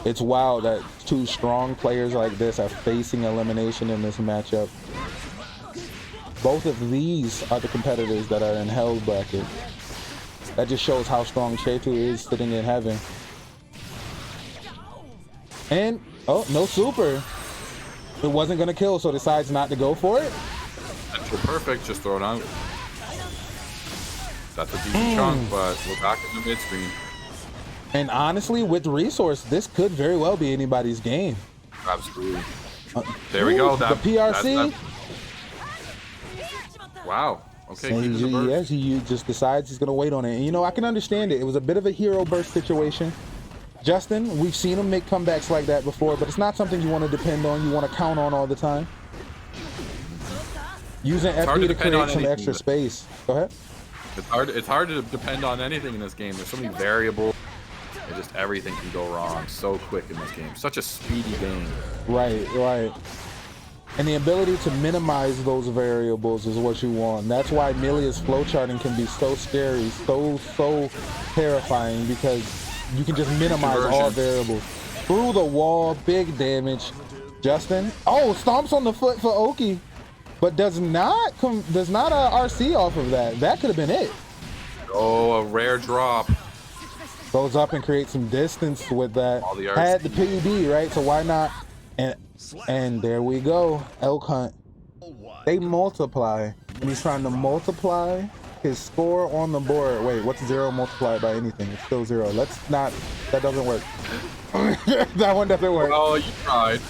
It's wild that 2 strong players like this are facing elimination in this matchup. Both of these are the competitors that are in Hell's bracket. That just shows how strong Chetu is sitting in heaven. And, oh, no super. It wasn't gonna kill, so decides not to go for it. That's perfect. Just throw it out. That's a decent chunk, but we're back in the mid screen. And honestly, with resource, this could very well be anybody's game. Absolutely. There we go. The PRC. Wow. Okay. And keeping the burst. yes, he just decides he's gonna wait on it. And you know, I can understand it. It was a bit of a hero burst situation. Justin, we've seen him make comebacks like that before, but it's not something you want to depend on. You want to count on all the time. Using FD to create some extra space. Go ahead. It's hard to depend on anything in this game. There's so many variables. And just everything can go wrong so quick in this game. Such a speedy game. Right. And the ability to minimize those variables is what you want. That's why Milia's flowcharting can be so scary, so terrifying, because you can just minimize all variables. Through the wall, big damage. Justin, oh, stomps on the foot for Oki, but does not RC off of that. That could have been it. Oh, a rare drop. Goes up and creates some distance with that. All the RC. Had the PUB, right? So why not? And there we go. Elk Hunt. They multiply. And he's trying to multiply his score on the board. Wait, what's 0 multiplied by anything? It's still 0. Let's not. That doesn't work. That one doesn't work. Oh, you tried.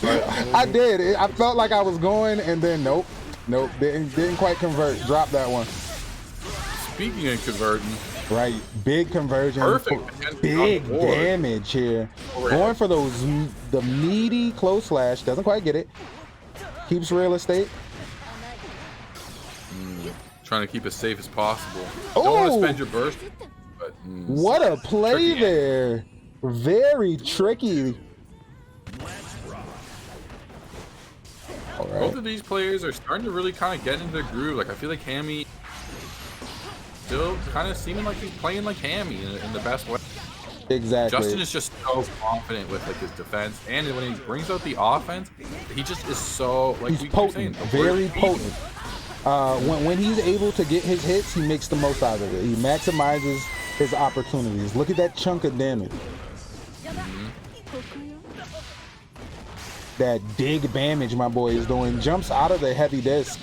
I did. I felt like I was going, and then nope. Didn't quite convert. Drop that one. Speaking of converting. Right, big conversion. Perfect. Big damage here. Going for the meaty close slash. Doesn't quite get it. Keeps real estate. Trying to keep as safe as possible. Oh! Don't want to spend your burst. But, What a play tricky. there. Very tricky. All right. Both of these players are starting to really kind of get into the groove. Like, I feel like Hammy still kind of seeming like he's playing like Hammy in the best way. Exactly. Justin is just so confident with like his defense, and when he brings out the offense, he just is so like He's potent, very potent. When he's able to get his hits, he makes the most out of it. He maximizes his opportunities. Look at that chunk of damage. That dig damage my boy is doing. Jumps out of the heavy disc.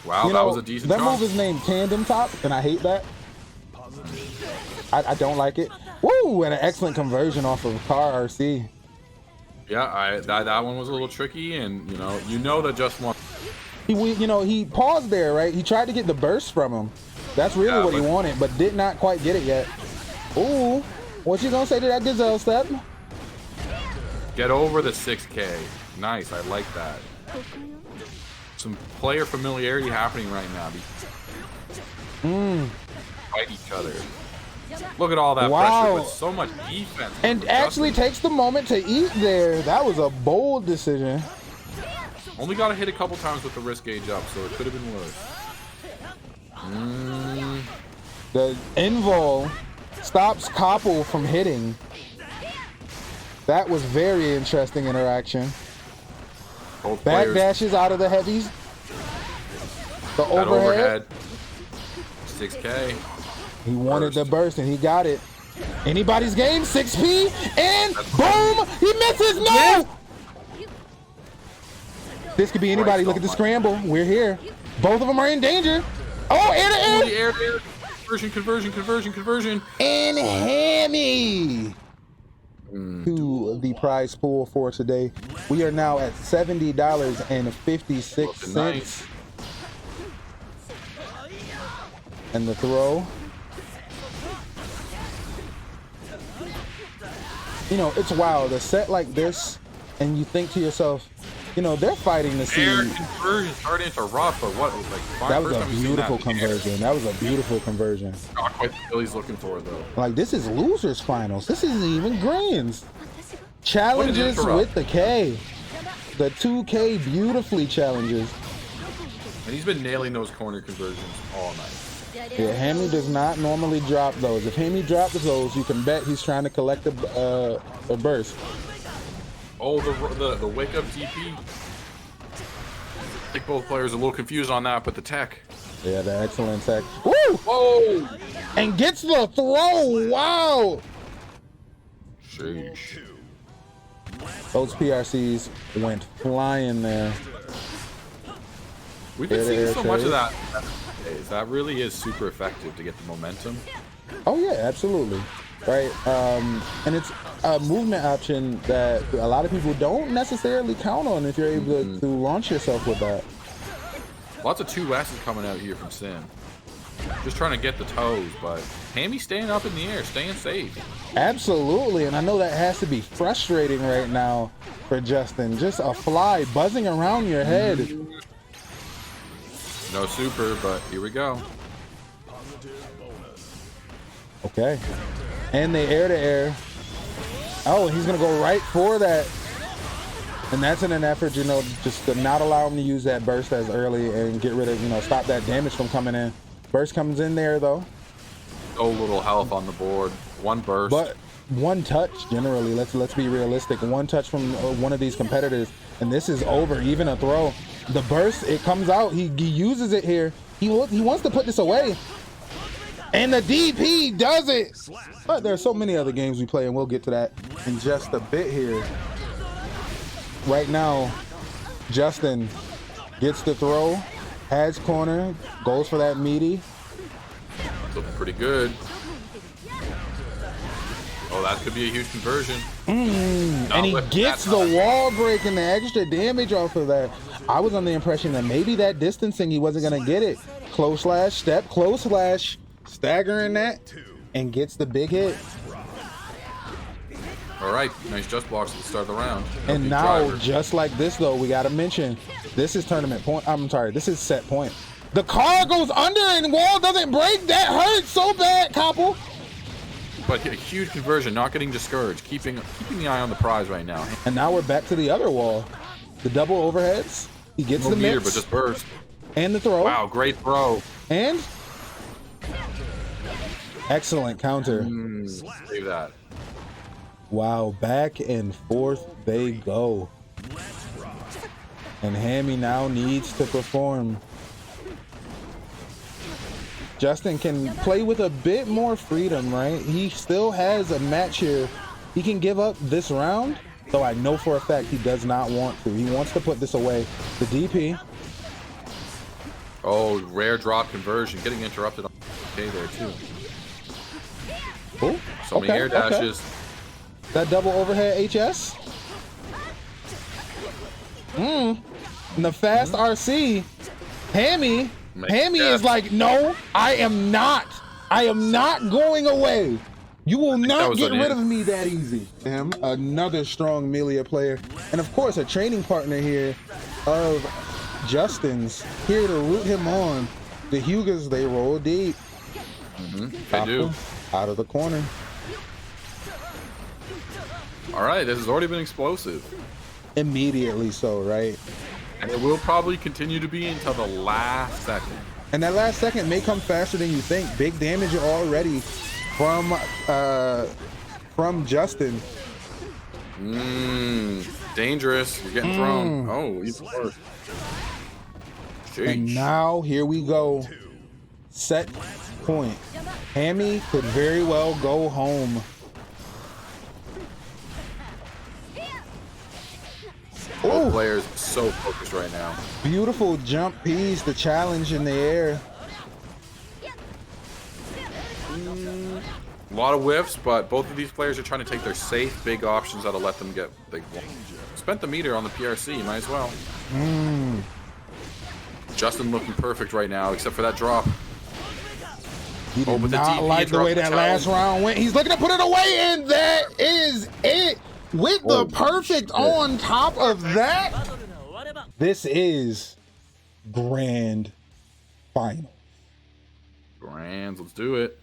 Wow, that was a decent That jump. move is named Tandem Top, and I hate that. I don't like it. Woo! And an excellent conversion off of Car RC. Yeah, that one was a little tricky, and you know that just one. He paused there, right? He tried to get the burst from him. That's really what he wanted, but did not quite get it yet. Ooh, what you gonna say to that gazelle step? Get over the 6K. Nice, I like that. Some player familiarity happening right now. Fight each other. Look at all that pressure with so much defense. And actually takes the moment to eat there. That was a bold decision. Only got to hit a couple times with the wrist gauge up, so it could have been worse. The invul stops Koppel from hitting. That was very interesting interaction. Backdashes out of the heavies. The overhead. 6K. He wanted the burst and he got it. Anybody's game, 6P, and boom, he misses. No! This could be anybody. Look at the scramble. We're here. Both of them are in danger. Oh, air to air. Conversion. And Hammy to the prize pool for today. We are now at $70.56. Nice. And the throw. It's wild. A set like this, and you think to yourself, they're fighting to see. Air conversion started into rough, but what? That was a beautiful conversion. That was a beautiful conversion. Not quite the feel he's looking for, though. Like, this is losers finals. This isn't even grands. Challenges with the K. The 2K beautifully challenges. And he's been nailing those corner conversions all night. Yeah, Hammy does not normally drop those. If Hammy drops those, you can bet he's trying to collect a burst. Oh, the wake up DP. I think both players are a little confused on that, but the tech. Yeah, the excellent tech. Woo! Whoa! And gets the throw. Wow! Sheesh. Those PRCs went flying there. We've been seeing so much of that. That really is super effective to get the momentum. Oh yeah, absolutely. Right, and it's a movement option that a lot of people don't necessarily count on if you're able to launch yourself with that. Lots of 2S's coming out here from Sin. Just trying to get the toes, but Hammy staying up in the air, staying safe. Absolutely, and I know that has to be frustrating right now for Justin. Just a fly buzzing around your head. No super, but here we go. Okay. And they air to air. Oh, he's going to go right for that. And that's in an effort, just to not allow him to use that burst as early and get rid of, stop that damage from coming in. Burst comes in there, though. So little health on the board. One burst. But one touch, generally. Let's be realistic. One touch from one of these competitors, and this is over. Even a throw. The burst, it comes out. He uses it here. He wants to put this away. And the DP does it. But there are so many other games we play, and we'll get to that in just a bit here. Right now, Justin gets the throw, has corner, goes for that meaty. Looking pretty good. Oh, that could be a huge conversion. And he gets the wall break and the extra damage off of that. I was under the impression that maybe that distancing, he wasn't going to get it. Close slash, step, close slash, staggering that, and gets the big hit. All right, nice just blocks at the start of the round. And now, just like this, though, we got to mention, this is tournament point. I'm sorry, this is set point. The car goes under and wall doesn't break. That hurts so bad, Koppel. But a huge conversion, not getting discouraged, keeping the eye on the prize right now. And now we're back to the other wall. The double overheads. He gets the mix. But just burst. And the throw. Wow, great throw. And Excellent counter. Save that. Wow, back and forth they go. And Hammy now needs to perform. Justin can play with a bit more freedom, right? He still has a match here. He can give up this round, though I know for a fact he does not want to. He wants to put this away. The DP. Oh, rare drop conversion. Getting interrupted on okay there, too. Oh, So many air dashes. That double overhead HS. And the fast RC. Hammy is like, no, I am not going away. You will not get rid of me that easy. Another strong Melia player. And of course, a training partner here of Justin's here to root him on. The Hyugas, they roll deep. They do. Out of the corner. All right, this has already been explosive. Immediately so, right? And it will probably continue to be until the last second. And that last second may come faster than you think. Big damage already from Justin. Dangerous. You're getting thrown. Oh, even worse. And now here we go. Set point. Hammy could very well go home. Both players so focused right now. Beautiful jump piece, the challenge in the air. A lot of whiffs, but both of these players are trying to take their safe, big options that'll let them get big. Spent the meter on the PRC, might as well. Justin looking perfect right now, except for that drop. He did not like the way that last round went. He's looking to put it away, and that is it. With the perfect on top of that, this is grand final. Grands, let's do it.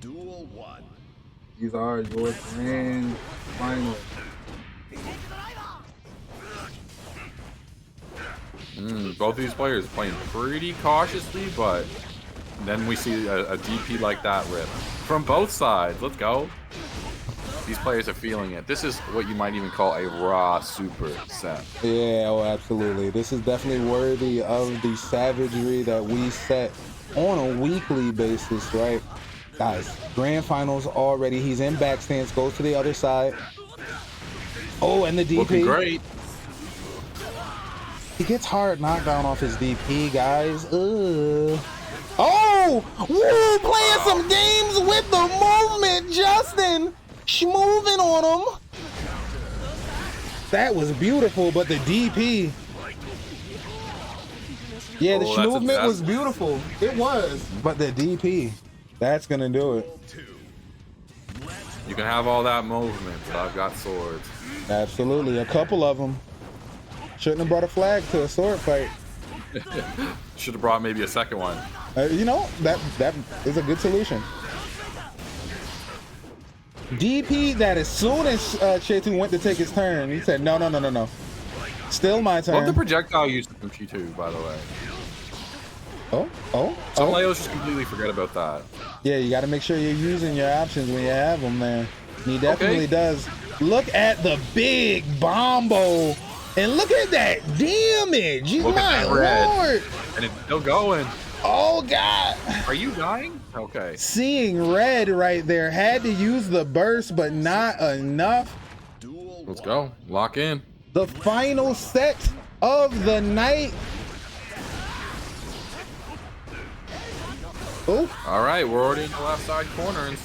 Duel 1. These are your grand finals. Both of these players playing pretty cautiously, but then we see a DP like that rip from both sides. Let's go. These players are feeling it. This is what you might even call a raw super set. Yeah, oh, absolutely. This is definitely worthy of the savagery that we set on a weekly basis, right? Guys, grand finals already. He's in back stance, goes to the other side. Oh, and the DP. Looking great. He gets hard knockdown off his DP, guys. Oh! Woo! Playing some games with the movement, Justin! Moving on him. That was beautiful, but the DP. Yeah, the movement was beautiful. It was. But the DP, that's gonna do it. You can have all that movement, but I've got swords. Absolutely, a couple of them. Shouldn't have brought a flag to a sword fight. Should have brought maybe a second one. You know, that is a good solution. DP that as soon as Chetu went to take his turn, he said, no. Still my turn. Love the projectile use from Chetu, by the way. Some players just completely forget about that. Yeah, you got to make sure you're using your options when you have them there. He definitely does. Look at the big bombo. And look at that damage. Look my at that lord. And it's still going. Oh, God. Are you dying? Okay. Seeing red right there. Had to use the burst, but not enough. Let's go. Lock in. The final set of the night. Oh. All right, we're already in the left side corner, and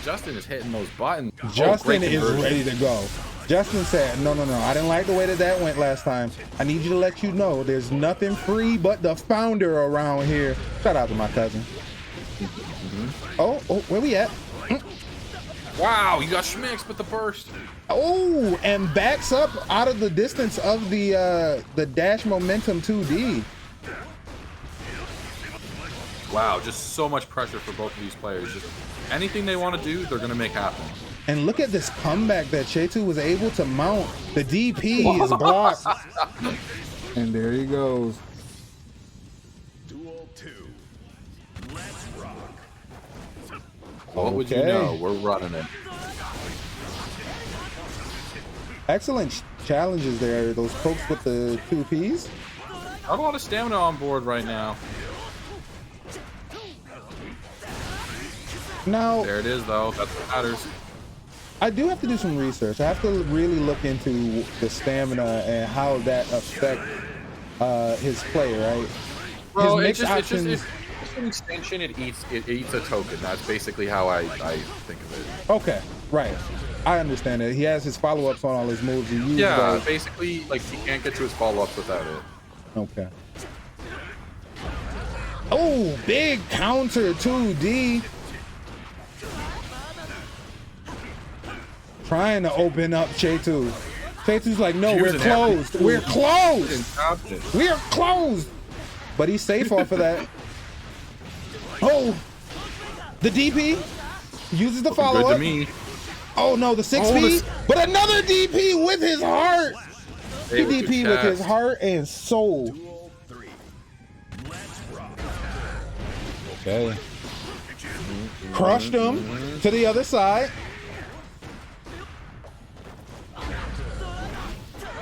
Justin is hitting those buttons. Justin is ready to go. Justin said, no, I didn't like the way that went last time. I need you to let you know there's nothing free but the founder around here. Shout out to my cousin. Oh, where we at? Wow, you got schmixed with the burst. Oh, and backs up out of the distance of the dash momentum 2D. Wow, just so much pressure for both of these players. Just anything they want to do, they're going to make happen. And look at this comeback that Chetu was able to mount. The DP is blocked. And there he goes. Duel 2. Let's rock. What would you know? We're running it. Excellent challenges there. Those pokes with the 2Ps. Not a lot of stamina on board right now. Now, There it is, though. That's what matters. I do have to do some research. I have to really look into the stamina and how that affects his play, right? Bro, His it's just an extension. It eats a token. That's basically how I think of it. Okay, right. I understand it. He has his follow-ups on all his moves. He uses Yeah, those. basically, like, he can't get to his follow-ups without it. Okay. Oh, big counter 2D. Trying to open up Chetu. Chetu's like, no, we're closed. We're closed. We're closed. But he's safe off of that. Oh, the DP uses the follow-up. Good to me. Oh no, the 6P, but another DP with his heart. He Hey, DP with his heart and soul. Duel 3. Okay. Crushed him to the other side.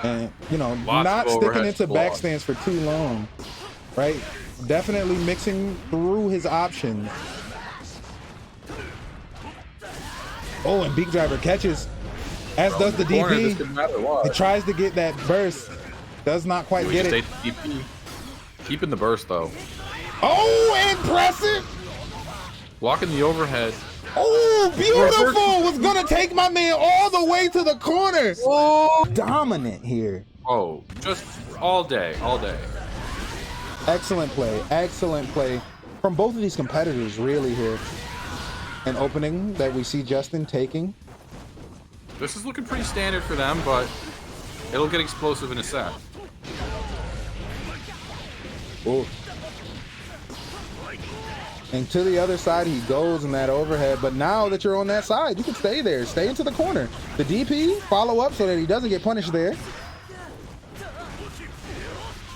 And, you know, Lots not of sticking overhead into squat. backstands for too long, right? Definitely mixing through his options. Oh, and Beak Driver catches, as does the Corner, this DP. didn't matter what. He tries to get that burst, does not quite We get just it. ate the DP. Keeping the burst, though. Oh, impressive! Blocking the overhead. Oh, beautiful! Was gonna take my man all the way to the corner. Oh, dominant here. Oh, just all day, all day. Excellent play from both of these competitors, really here. An opening that we see Justin taking. This is looking pretty standard for them, but it'll get explosive in a sec. Oh. And to the other side he goes in that overhead, but now that you're on that side, you can stay there, stay into the corner. The DP, follow up so that he doesn't get punished there.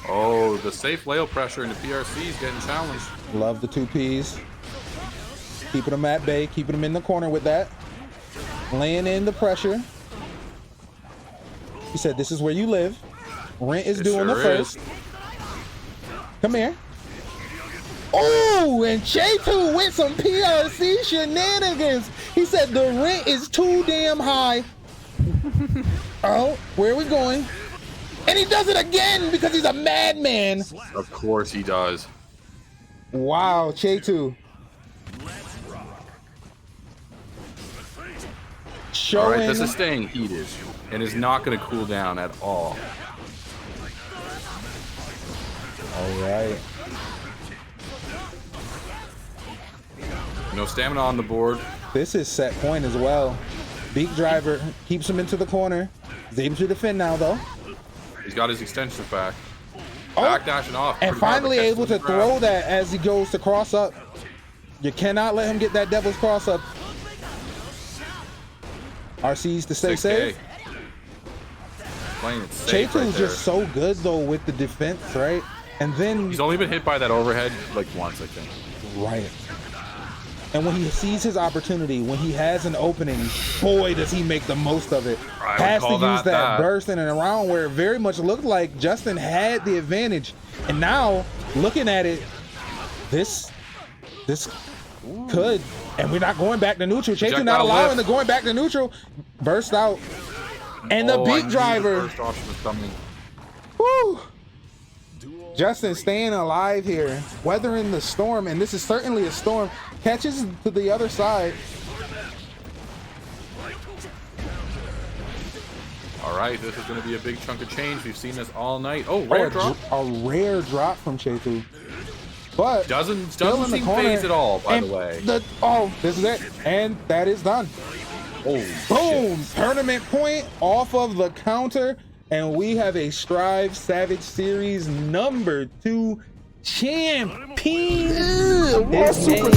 Oh, the safe layout pressure into PRC is getting challenged. Love the 2Ps. Keeping them at bay, keeping them in the corner with that. Laying in the pressure. He said, this is where you live. Rent is due on the first. Come here. Oh, and Chetu with some PRC shenanigans. He said the rent is too damn high. Oh, where are we going? And he does it again because he's a madman. Of course he does. Wow, Chetu. Showing. All right, this is staying heated and is not going to cool down at all. All right. No stamina on the board. This is set point as well. Beak Driver keeps him into the corner. He's able to defend now, though. He's got his extension back. Oh, Backdashing off. and finally able to throw that as he goes to cross up. You cannot let him get that devil's cross up. RC's to stay 6K. safe. Playing it safe Chetu's right there. just so good, though, with the defense, right? And then... He's only been hit by that overhead like once, I think. Right. And when he sees his opportunity, when he has an opening, boy, does he make the most of it. I would Has to call use that that. burst in and around where it very much looked like Justin had the advantage. And now, looking at it, this could. And we're not going back to neutral. Chetu not allowing the going back to neutral. Burst out. And the Beak Driver. The first option is coming. Woo! Justin staying alive here, weathering the storm, and this is certainly a storm. Catches to the other side. All right, this is going to be a big chunk of change. We've seen this all night. Oh, rare drop. A rare drop from Chetu. But Doesn't still in the seem corner. phased at all, by And the way. this is it. And that is done. Oh, Boom! shit. Tournament point off of the counter. And we have a Strive Savage Series #2 champion. His name